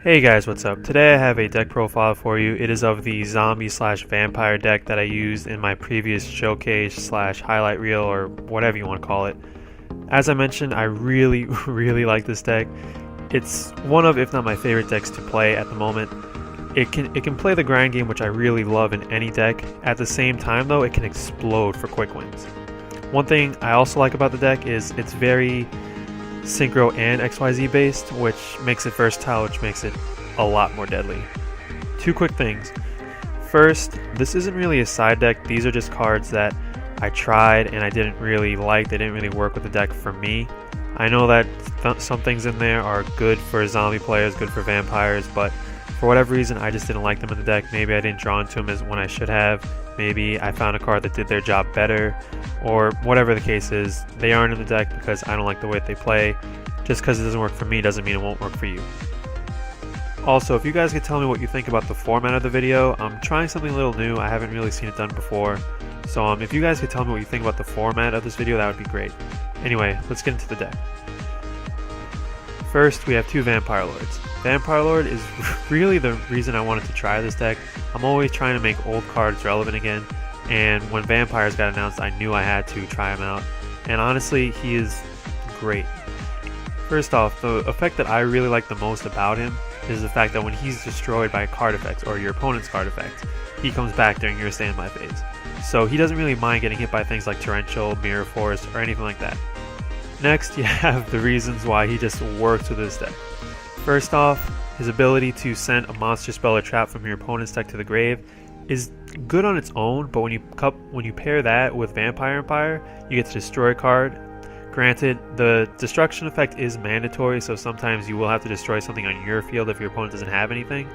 Hey guys, what's up? Today I have a deck profile for you. It is of the zombie/vampire deck that I used in my previous showcase/highlight reel, or whatever you want to call it. As I mentioned, I really like this deck. It's one of, if not my favorite decks to play at the moment. It can play the grind game, which I really love in any deck. At the same time though, it can explode for quick wins. One thing I also like about the deck is it's very synchro and XYZ based, which makes it versatile, which makes it a lot more deadly. Two quick things. First, this isn't really a side deck. These are just cards that I tried and I didn't really like. They didn't really work with the deck for me. I know that some things in there are good for zombie players, good for vampires, but for whatever reason I just didn't like them in the deck. Maybe I didn't draw into them as when I should have. Maybe I found a card that did their job better, or whatever the case is. They aren't in the deck because I don't like the way they play. Just because it doesn't work for me doesn't mean it won't work for you. Also, if you guys could tell me what you think about the format of the video, I'm trying something a little new. I haven't really seen it done before. So if you guys could tell me what you think about the format of this video, that would be great. Anyway, let's get into the deck. First, we have two Vampire Lords. Vampire Lord is really the reason I wanted to try this deck. I'm always trying to make old cards relevant again, and when Vampires got announced, I knew I had to try him out. And honestly, he is great. First off, the effect that I really like the most about him is the fact that when he's destroyed by card effects or your opponent's card effects, he comes back during your standby phase. So he doesn't really mind getting hit by things like Torrential, Mirror Force, or anything like that. Next, you have the reasons why he just works with this deck. First off, his ability to send a monster, spell, or trap from your opponent's deck to the grave is good on its own, but when you pair that with Vampire Empire, you get to destroy a card. Granted, the destruction effect is mandatory, so sometimes you will have to destroy something on your field if your opponent doesn't have anything,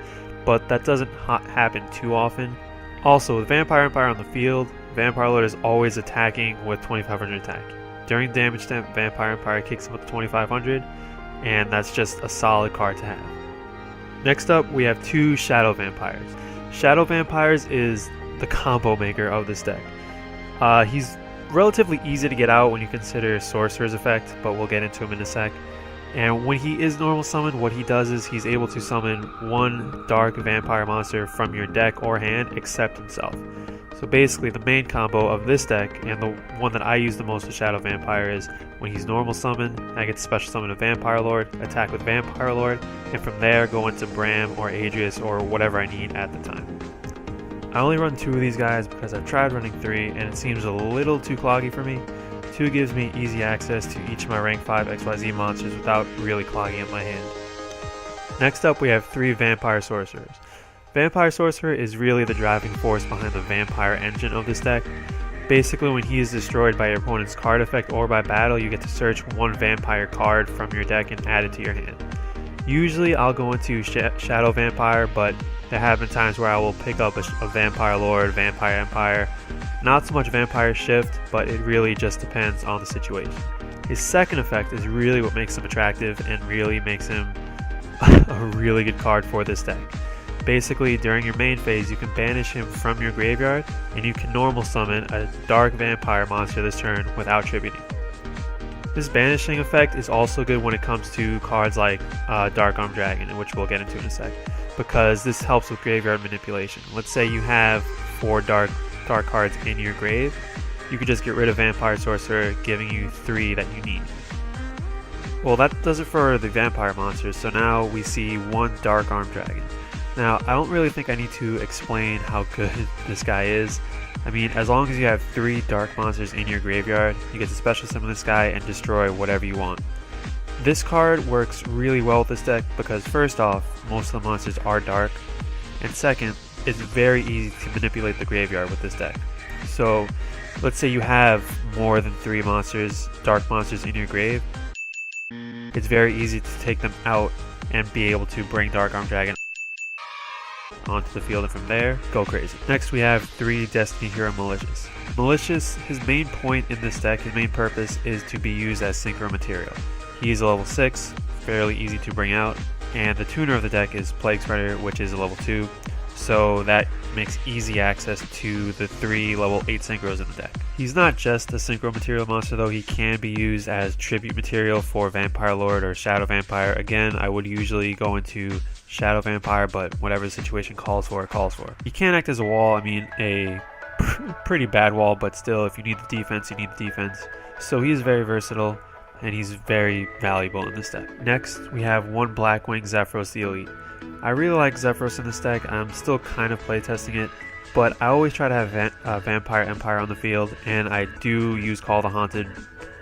but that doesn't happen too often. Also, with Vampire Empire on the field, Vampire Lord is always attacking with 2500 attack. During damage stamp, Vampire Empire kicks him with 2500, and that's just a solid card to have. Next up, we have two Shadow Vampires. Shadow Vampires is the combo maker of this deck. He's relatively easy to get out when you consider Sorcerer's effect, but we'll get into him in a sec. And when he is normal summoned, what he does is he's able to summon one dark vampire monster from your deck or hand except himself. So basically the main combo of this deck, and the one that I use the most with Shadow Vampire, is when he's normal summoned, I get to special summon a Vampire Lord, attack with Vampire Lord, and from there go into Bram or Adrius or whatever I need at the time. I only run two of these guys because I've tried running three and it seems a little too cloggy for me. Two gives me easy access to each of my rank 5 XYZ monsters without really clogging up my hand. Next up, we have three Vampire Sorcerers. Vampire Sorcerer is really the driving force behind the vampire engine of this deck. Basically, when he is destroyed by your opponent's card effect or by battle, you get to search one vampire card from your deck and add it to your hand. Usually I'll go into Shadow Vampire, but there have been times where I will pick up a Vampire Lord, Vampire Empire. Not so much Vampire Shift, but it really just depends on the situation. His second effect is really what makes him attractive and really makes him a really good card for this deck. Basically, during your main phase, you can banish him from your graveyard, and you can normal summon a dark vampire monster this turn without tributing. This banishing effect is also good when it comes to cards like Dark Arm Dragon, which we'll get into in a sec, because this helps with graveyard manipulation. Let's say you have 4 dark cards in your grave, you could just get rid of Vampire Sorcerer, giving you 3 that you need. Well, that does it for the vampire monsters, so now we see one Dark Arm Dragon. Now, I don't really think I need to explain how good this guy is. I mean, as long as you have 3 dark monsters in your graveyard, you get to special summon this guy and destroy whatever you want. This card works really well with this deck because first off, most of the monsters are dark, and second, it's very easy to manipulate the graveyard with this deck. So, let's say you have more than 3 dark monsters in your grave, it's very easy to take them out and be able to bring Dark Arm Dragon onto the field, and from there, go crazy. Next, we have 3 Destiny Hero Malicious. Malicious, his main point in this deck, his main purpose is to be used as synchro material. He is a level 6, fairly easy to bring out, and the tuner of the deck is Plague Spreader, which is a level 2, so that makes easy access to the 3 level 8 synchros in the deck. He's not just a synchro material monster though, he can be used as tribute material for Vampire Lord or Shadow Vampire. Again, I would usually go into Shadow Vampire, but whatever the situation calls for, it calls for. He can act as a wall, I mean a pretty bad wall, but still if you need the defense, you need the defense. So he's very versatile and he's very valuable in this deck. Next, we have one Blackwing Zephyros the Elite. I really like Zephyros in this deck. I'm still kind of playtesting it, but I always try to have Vampire Empire on the field, and I do use Call the Haunted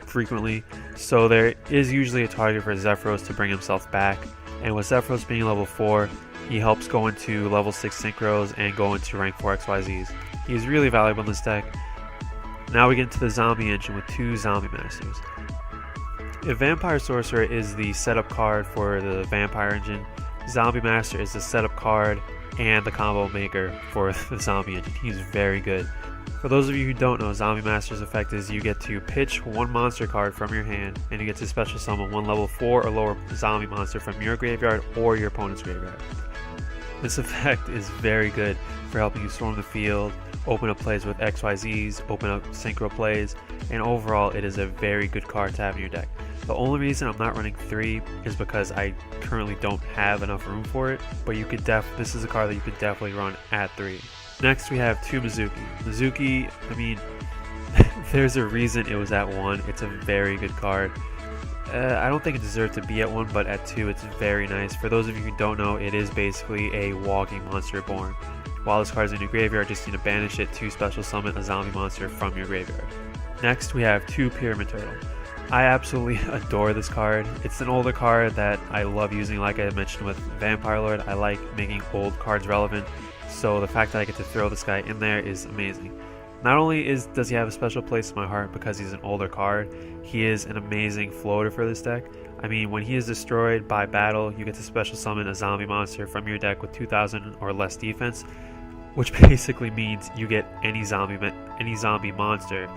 frequently, so there is usually a target for Zephyros to bring himself back, and with Zephyros being level 4, he helps go into level 6 synchros and go into rank 4 XYZs. He's really valuable in this deck. Now we get into the Zombie Engine with 2 Zombie Masters. If Vampire Sorcerer is the setup card for the Vampire Engine, Zombie Master is the setup card and the combo maker for the Zombie Engine. He's very good. For those of you who don't know, Zombie Master's effect is you get to pitch one monster card from your hand, and you get to special summon one level 4 or lower zombie monster from your graveyard or your opponent's graveyard. This effect is very good for helping you storm the field, open up plays with XYZs, open up synchro plays, and overall it is a very good card to have in your deck. The only reason I'm not running 3 is because I currently don't have enough room for it, but you could this is a card that you could definitely run at 3. Next we have 2 Mizuki. Mizuki, I mean, there's a reason it was at 1. It's a very good card. I don't think it deserved to be at 1, but at 2 it's very nice. For those of you who don't know, it is basically a walking monster born. While this card is in your graveyard, just need to banish it to special summon a zombie monster from your graveyard. Next we have 2 Pyramid Turtle. I absolutely adore this card. It's an older card that I love using, like I mentioned with Vampire Lord. I like making old cards relevant, so the fact that I get to throw this guy in there is amazing. Not only does he have a special place in my heart because he's an older card, he is an amazing floater for this deck. I mean, when he is destroyed by battle, you get to special summon a zombie monster from your deck with 2000 or less defense, which basically means you get any zombie monster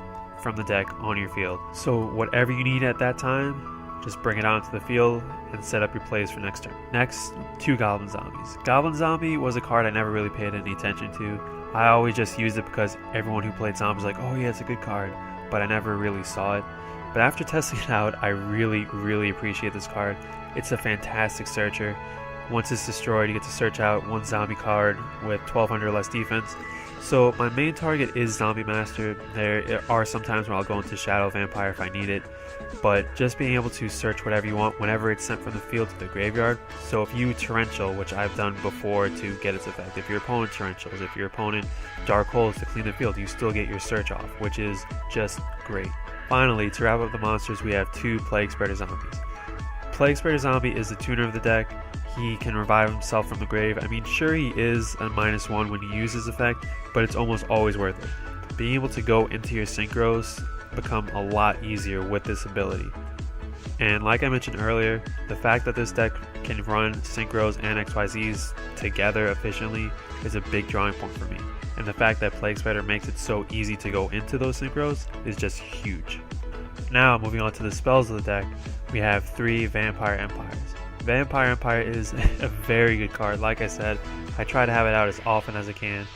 from the deck on your field. So whatever you need at that time, just bring it onto the field and set up your plays for next turn. Next, 2 Goblin Zombies. Goblin Zombie was a card I never really paid any attention to. I always just used it because everyone who played Zombies was like, oh yeah, it's a good card, but I never really saw it. But after testing it out, I really appreciate this card. It's a fantastic searcher. Once it's destroyed, you get to search out one zombie card with 1200 less defense. So my main target is Zombie Master. There are some times where I'll go into Shadow Vampire if I need it, but just being able to search whatever you want whenever it's sent from the field to the graveyard. So if you Torrential, which I've done before to get its effect, if your opponent Torrentials, if your opponent Dark Holes to clean the field, you still get your search off, which is just great. Finally, to wrap up the monsters, we have 2 Plague Spreader Zombies. Plague Spreader Zombie is the tuner of the deck. He can revive himself from the grave. I mean, sure, he is a -1 when you use his effect, but it's almost always worth it. Being able to go into your synchros become a lot easier with this ability. And like I mentioned earlier, the fact that this deck can run synchros and XYZs together efficiently is a big drawing point for me. And the fact that Plague Spider makes it so easy to go into those synchros is just huge. Now, moving on to the spells of the deck, we have 3 Vampire Empires. Vampire Empire is a very good card. Like I said, I try to have it out as often as I can.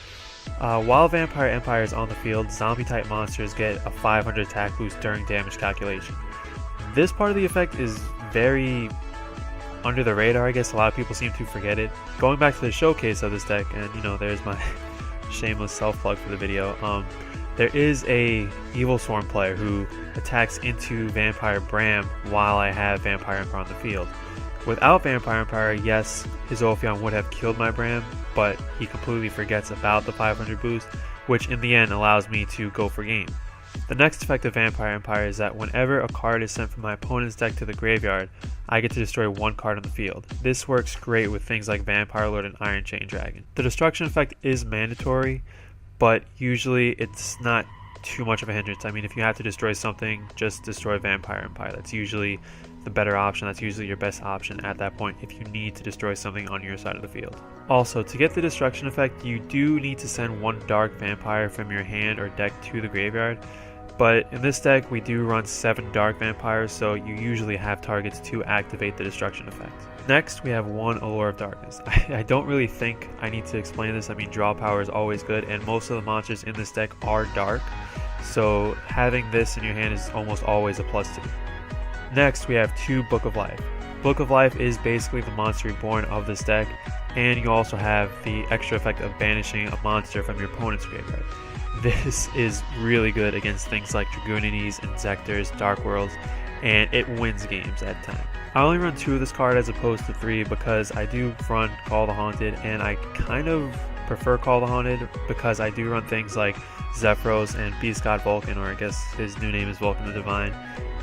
While Vampire Empire is on the field, zombie type monsters get a 500 attack boost during damage calculation. This part of the effect is very under the radar. I guess a lot of people seem to forget it. Going back to the showcase of this deck, and you know, there's my shameless self-plug for the video. There is a Evil Swarm player who attacks into Vampire Bram while I have Vampire Empire on the field. Without Vampire Empire, yes, his Ophion would have killed my Bram, but he completely forgets about the 500 boost, which in the end allows me to go for game. The next effect of Vampire Empire is that whenever a card is sent from my opponent's deck to the graveyard, I get to destroy one card on the field. This works great with things like Vampire Lord and Iron Chain Dragon. The destruction effect is mandatory, but usually it's not too much of a hindrance. I mean, if you have to destroy something, just destroy Vampire Empire. That's usually the better option. That's usually your best option at that point if you need to destroy something on your side of the field. Also, to get the destruction effect, you do need to send one Dark Vampire from your hand or deck to the graveyard. But in this deck, we do run 7 Dark Vampires, so you usually have targets to activate the destruction effect. Next, we have 1 Allure of Darkness. I don't really think I need to explain this. I mean, draw power is always good, and most of the monsters in this deck are dark, so having this in your hand is almost always a +2. Next, we have 2 Book of Life. Book of Life is basically the monster reborn of this deck, and you also have the extra effect of banishing a monster from your opponent's graveyard. This is really good against things like Dragoonides, Insectors, Dark Worlds, and it wins games at time. I only run 2 of this card as opposed to 3 because I do run Call the Haunted, and I kind of prefer Call the Haunted because I do run things like Zephyros and Beast God Vulcan, or I guess his new name is Vulcan the Divine.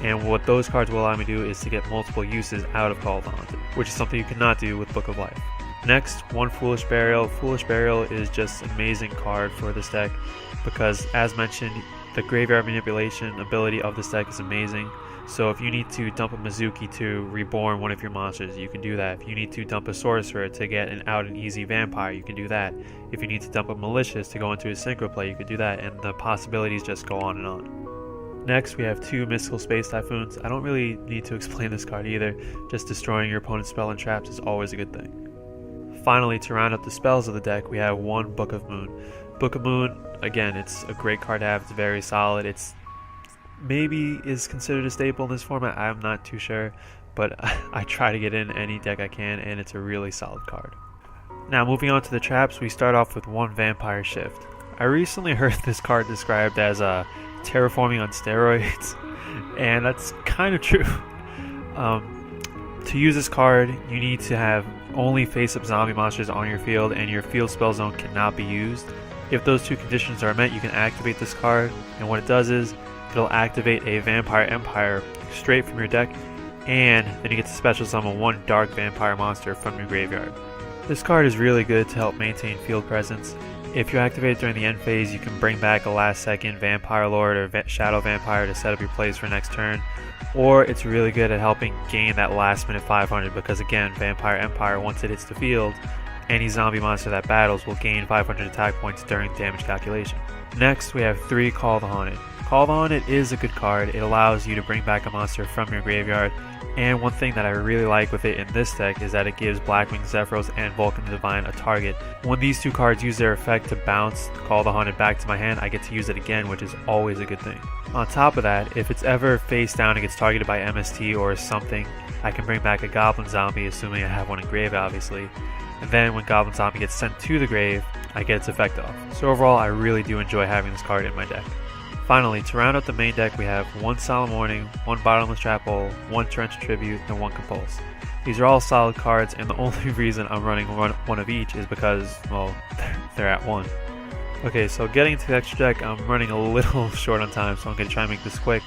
And what those cards will allow me to do is to get multiple uses out of Call the Haunted, which is something you cannot do with Book of Life. Next, 1 Foolish Burial. Foolish Burial is just an amazing card for this deck because, as mentioned, the graveyard manipulation ability of this deck is amazing. So if you need to dump a Mizuki to reborn one of your monsters, you can do that. If you need to dump a Sorcerer to get an out and easy Vampire, you can do that. If you need to dump a Malicious to go into a Synchro play, you can do that, and the possibilities just go on and on. Next, we have 2 Mystical Space Typhoons. I don't really need to explain this card either. Just destroying your opponent's spell and traps is always a good thing. Finally, to round up the spells of the deck, we have 1 Book of Moon. Book of Moon, again, it's a great card to have. It's very solid. It's maybe is considered a staple in this format. I'm not too sure, but I try to get in any deck I can, and it's a really solid card. Now, moving on to the traps, we start off with 1 Vampire Shift. I recently heard this card described as a terraforming on steroids, and that's kind of true. To use this card, you need to have only face-up zombie monsters on your field, and your field spell zone cannot be used. If those 2 conditions are met, you can activate this card, and what it does is it'll activate a Vampire Empire straight from your deck, and then you get to special summon 1 Dark Vampire monster from your graveyard. This card is really good to help maintain field presence. If you activate it during the end phase, you can bring back a last second Vampire Lord or Shadow Vampire to set up your plays for next turn, or it's really good at helping gain that last minute 500 because, again, Vampire Empire, once it hits the field, any zombie monster that battles will gain 500 attack points during damage calculation. Next, we have 3 Call the Haunted. Call the Haunted is a good card. It allows you to bring back a monster from your graveyard, and one thing that I really like with it in this deck is that it gives Blackwing Zephyros and Vulcan the Divine a target. When these 2 cards use their effect to bounce Call the Haunted back to my hand, I get to use it again, which is always a good thing. On top of that, if it's ever face down and gets targeted by MST or something, I can bring back a Goblin Zombie, assuming I have one in grave, obviously. And then when Goblin Zombie gets sent to the grave, I get its effect off. So overall, I really do enjoy having this card in my deck. Finally, to round out the main deck, we have 1 Solemn Warning, 1 Bottomless Trap Hole, 1 Trench Tribute, and 1 Compulse. These are all solid cards, and the only reason I'm running one of each is because, well, they're at 1. Okay, so getting into the extra deck, I'm running a little short on time, so I'm going to try and make this quick.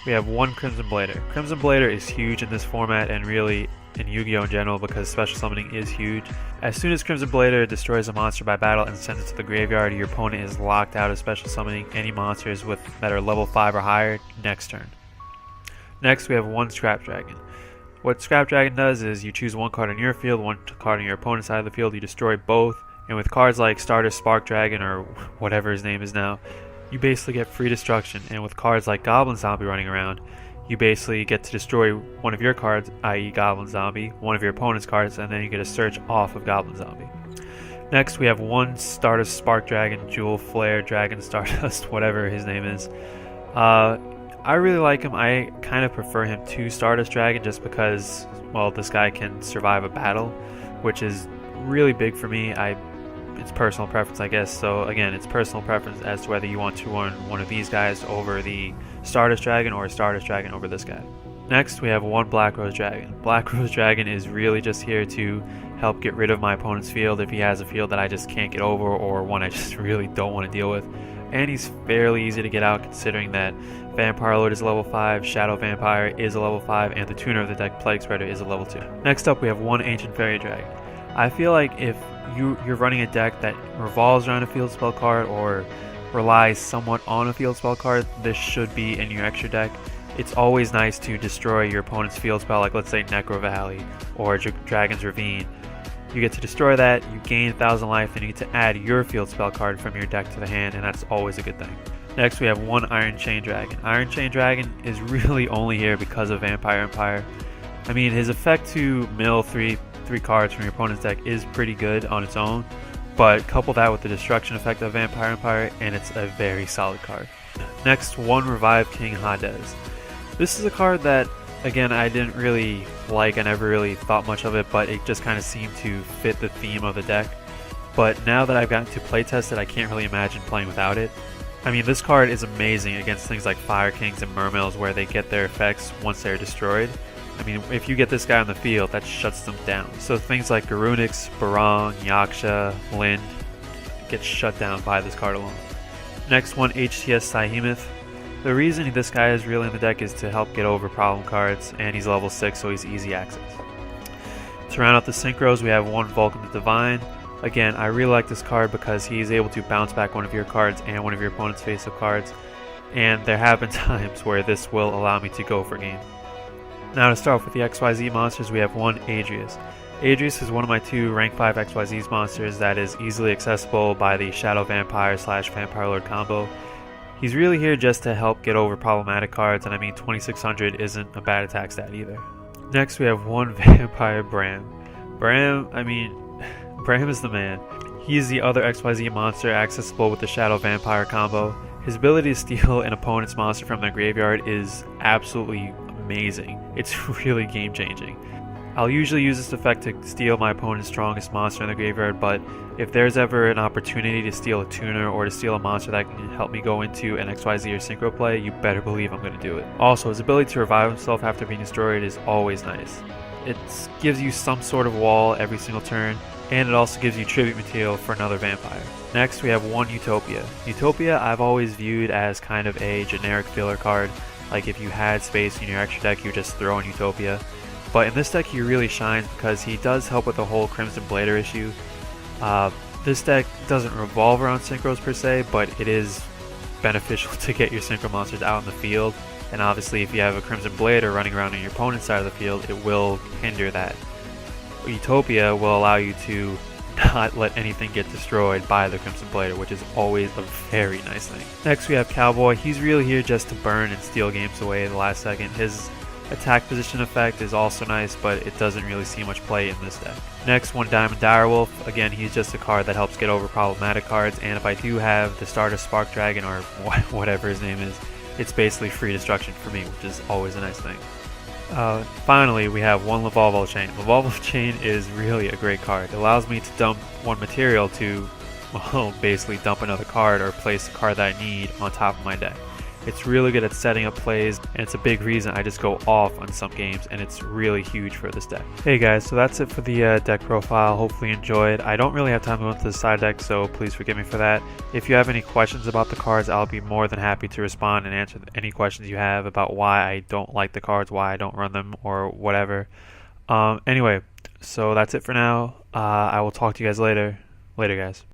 We have 1 Crimson Blader. Crimson Blader is huge in this format and really in Yu-Gi-Oh! In general because special summoning is huge. As soon as Crimson Blader destroys a monster by battle and sends it to the graveyard, your opponent is locked out of special summoning any monsters that are level 5 or higher next turn. Next, we have 1 Scrap Dragon. What Scrap Dragon does is you choose 1 card on your field, 1 card on your opponent's side of the field, you destroy both, and with cards like Stardust Spark Dragon or whatever his name is now, you basically get free destruction, and with cards like Goblin Zombie running around, you basically get to destroy one of your cards, i.e. Goblin Zombie, one of your opponent's cards, and then you get a search off of Goblin Zombie. Next, we have 1 Stardust Spark Dragon, Jewel Flare Dragon Stardust, whatever his name is. I really like him. I kind of prefer him to Stardust Dragon just because, well, this guy can survive a battle, which is really big for me. It's personal preference, I guess. So again, it's personal preference as to whether you want to run one of these guys over the Stardust Dragon or Stardust Dragon over this guy. Next, we have 1 Black Rose Dragon. Black Rose Dragon is really just here to help get rid of my opponent's field if he has a field that I just can't get over or one I just really don't want to deal with. And he's fairly easy to get out considering that Vampire Lord is a level 5, Shadow Vampire is a level 5, and the tuner of the deck, Plague Spreader, is a level 2. Next up, we have 1 Ancient Fairy Dragon. I feel like if you're running a deck that revolves around a field spell card or relies somewhat on a field spell card, this should be in your extra deck. It's always nice to destroy your opponent's field spell, like let's say Necro Valley or Dragon's Ravine. You get to destroy that, you gain 1,000 life, and you get to add your field spell card from your deck to the hand, and that's always a good thing. Next we have one Iron Chain Dragon. Iron Chain Dragon is really only here because of Vampire Empire. I mean, his effect to mill three cards from your opponent's deck is pretty good on its own, but couple that with the destruction effect of Vampire Empire and it's a very solid card. Next, one Revive King Hades. This is a card that, again, I didn't really like. I never really thought much of it, but it just kind of seemed to fit the theme of the deck. But now that I've gotten to playtest it, I can't really imagine playing without it. I mean, this card is amazing against things like Fire Kings and Mermails where they get their effects once they're destroyed. I mean, if you get this guy on the field, that shuts them down. So things like Garunix, Barong, Yaksha, Lind get shut down by this card alone. Next one, HTS Saihemoth. The reason this guy is really in the deck is to help get over problem cards, and he's level 6, so he's easy access. To round out the synchros, we have one Vulcan the Divine. Again, I really like this card because he's able to bounce back one of your cards and one of your opponent's face-up cards, and there have been times where this will allow me to go for game. Now to start off with the XYZ monsters, we have one Adrius. Adrius is one of my two rank 5 XYZ monsters that is easily accessible by the Shadow Vampire / Vampire Lord combo. He's really here just to help get over problematic cards, and I mean 2600 isn't a bad attack stat either. Next we have one Vampire Bram. Bram is the man. He is the other XYZ monster accessible with the Shadow Vampire combo. His ability to steal an opponent's monster from their graveyard is absolutely amazing. It's really game changing. I'll usually use this effect to steal my opponent's strongest monster in the graveyard, but if there's ever an opportunity to steal a tuner or to steal a monster that can help me go into an XYZ or synchro play, you better believe I'm going to do it. Also, his ability to revive himself after being destroyed is always nice. It gives you some sort of wall every single turn, and it also gives you tribute material for another vampire. Next we have one Utopia. Utopia I've always viewed as kind of a generic filler card. Like if you had space in your extra deck, you just throw in Utopia. But in this deck he really shines because he does help with the whole Crimson Blader issue. This deck doesn't revolve around synchros per se, but it is beneficial to get your synchro monsters out in the field. And obviously if you have a Crimson Blader running around on your opponent's side of the field, it will hinder that. Utopia will allow you to not let anything get destroyed by the Crimson Blader, which is always a very nice thing. Next we have Cowboy. He's really here just to burn and steal games away at the last second. His attack position effect is also nice, but it doesn't really see much play in this deck. Next, one Diamond Direwolf. Again, he's just a card that helps get over problematic cards, and if I do have the starter Spark Dragon or whatever his name is, it's basically free destruction for me, which is always a nice thing. Finally, we have one Lavolvo Chain. Lavolvo Chain is really a great card. It allows me to dump one material to, well, basically dump another card or place a card that I need on top of my deck. It's really good at setting up plays, and it's a big reason I just go off on some games, and it's really huge for this deck. Hey guys, so that's it for the deck profile. Hopefully you enjoyed. I don't really have time to go into the side deck, so please forgive me for that. If you have any questions about the cards, I'll be more than happy to respond and answer any questions you have about why I don't like the cards, why I don't run them, or whatever. Anyway, so that's it for now. I will talk to you guys later. Later, guys.